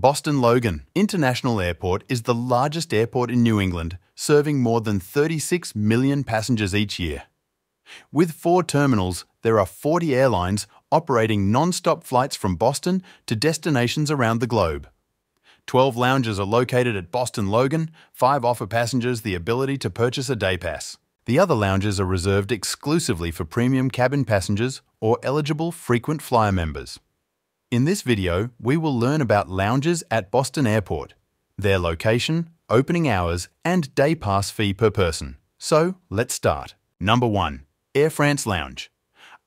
Boston Logan International Airport is the largest airport in New England, serving more than 36 million passengers each year. With 4 terminals, there are 40 airlines operating non-stop flights from Boston to destinations around the globe. 12 lounges are located at Boston Logan, 5 offer passengers the ability to purchase a day pass. The other lounges are reserved exclusively for premium cabin passengers or eligible frequent flyer members. In this video, we will learn about lounges at Boston Airport, their location, opening hours, and day pass fee per person. So, let's start. Number 1. Air France Lounge.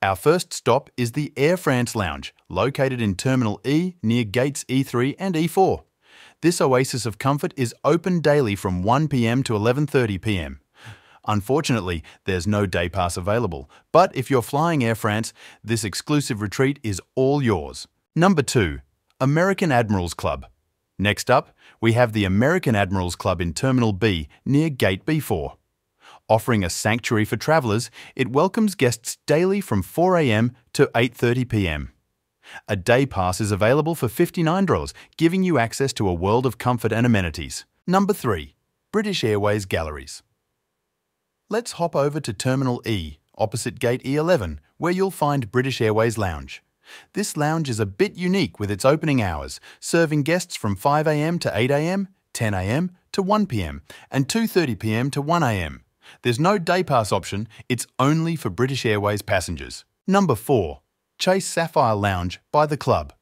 Our first stop is the Air France Lounge, located in Terminal E near gates E3 and E4. This oasis of comfort is open daily from 1 p.m. to 11:30 p.m. Unfortunately, there's no day pass available, but if you're flying Air France, this exclusive retreat is all yours. Number 2. American Admirals Club. Next up, we have the American Admirals Club in Terminal B near Gate B4. Offering a sanctuary for travelers, it welcomes guests daily from 4 a.m. to 8:30 p.m. A day pass is available for $59, giving you access to a world of comfort and amenities. Number 3. British Airways Galleries. Let's hop over to Terminal E, opposite Gate E11, where you'll find British Airways Lounge. This lounge is a bit unique with its opening hours, serving guests from 5 a.m. to 8 a.m., 10 a.m. to 1 p.m., and 2:30 p.m. to 1 a.m. There's no day pass option, it's only for British Airways passengers. Number 4. Chase Sapphire Lounge by the Club.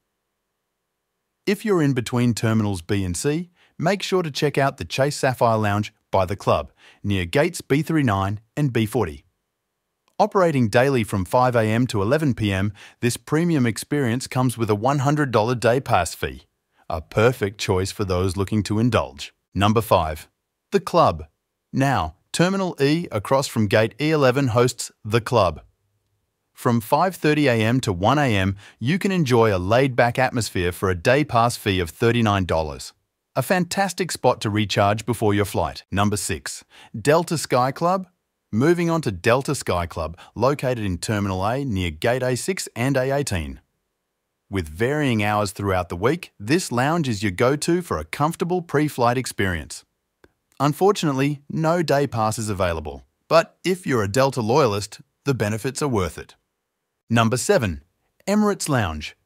If you're in between Terminals B and C, make sure to check out the Chase Sapphire Lounge by the Club, near gates B39 and B40. Operating daily from 5 a.m. to 11 p.m., this premium experience comes with a $100 day pass fee. A perfect choice for those looking to indulge. Number 5. The Club. Now, Terminal E across from Gate E11 hosts The Club. From 5:30 a.m. to 1 a.m., you can enjoy a laid-back atmosphere for a day pass fee of $39. A fantastic spot to recharge before your flight. Number 6. Delta Sky Club. Moving on to Delta Sky Club, located in Terminal A near Gate A6 and A18. With varying hours throughout the week, this lounge is your go-to for a comfortable pre-flight experience. Unfortunately, no day pass is available, but if you're a Delta loyalist, the benefits are worth it. Number 7. Emirates Lounge.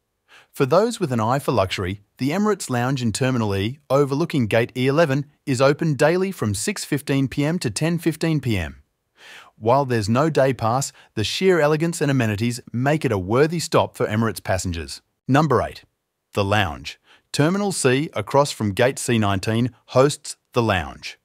For those with an eye for luxury, the Emirates Lounge in Terminal E, overlooking Gate E11, is open daily from 6:15 p.m. to 10:15 p.m. While there's no day pass, the sheer elegance and amenities make it a worthy stop for Emirates passengers. Number 8. The Lounge. Terminal C, across from Gate C19, hosts The Lounge.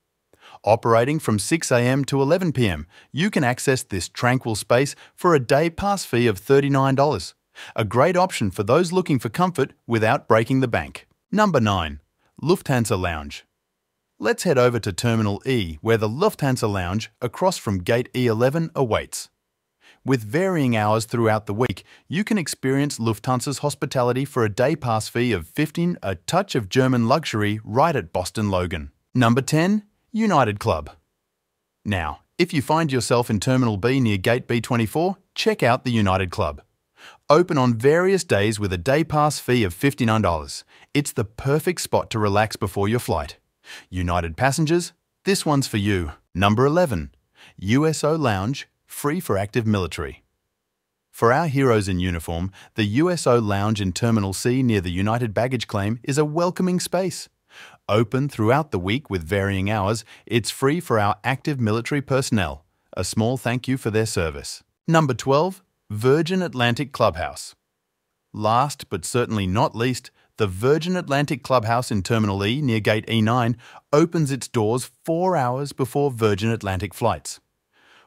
Operating from 6 a.m. to 11 p.m., you can access this tranquil space for a day pass fee of $39. A great option for those looking for comfort without breaking the bank. Number 9. Lufthansa Lounge. Let's head over to Terminal E, where the Lufthansa Lounge, across from Gate E11, awaits. With varying hours throughout the week, you can experience Lufthansa's hospitality for a day pass fee of $15, a touch of German luxury right at Boston Logan. Number 10. United Club. Now, if you find yourself in Terminal B near Gate B24, check out the United Club. Open on various days with a day pass fee of $59. It's the perfect spot to relax before your flight. United passengers, this one's for you. Number 11. USO Lounge, free for active military. For our heroes in uniform, the USO Lounge in Terminal C near the United Baggage Claim is a welcoming space. Open throughout the week with varying hours, it's free for our active military personnel. A small thank you for their service. Number 12. Virgin Atlantic Clubhouse. Last but certainly not least, the Virgin Atlantic Clubhouse in Terminal E near Gate E9 opens its doors 4 hours before Virgin Atlantic flights.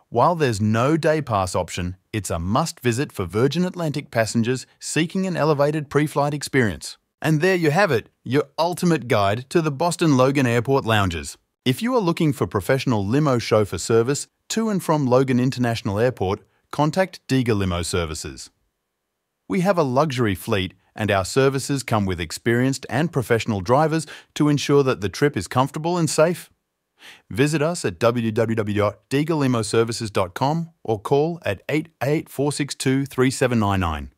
While there's no day pass option, it's a must-visit for Virgin Atlantic passengers seeking an elevated pre-flight experience. And there you have it, your ultimate guide to the Boston Logan Airport lounges. If you are looking for professional limo chauffeur service to and from Logan International Airport, contact Diga Limo Services. We have a luxury fleet, and our services come with experienced and professional drivers to ensure that the trip is comfortable and safe. Visit us at www.digalimoservices.com or call at 888-462-3799.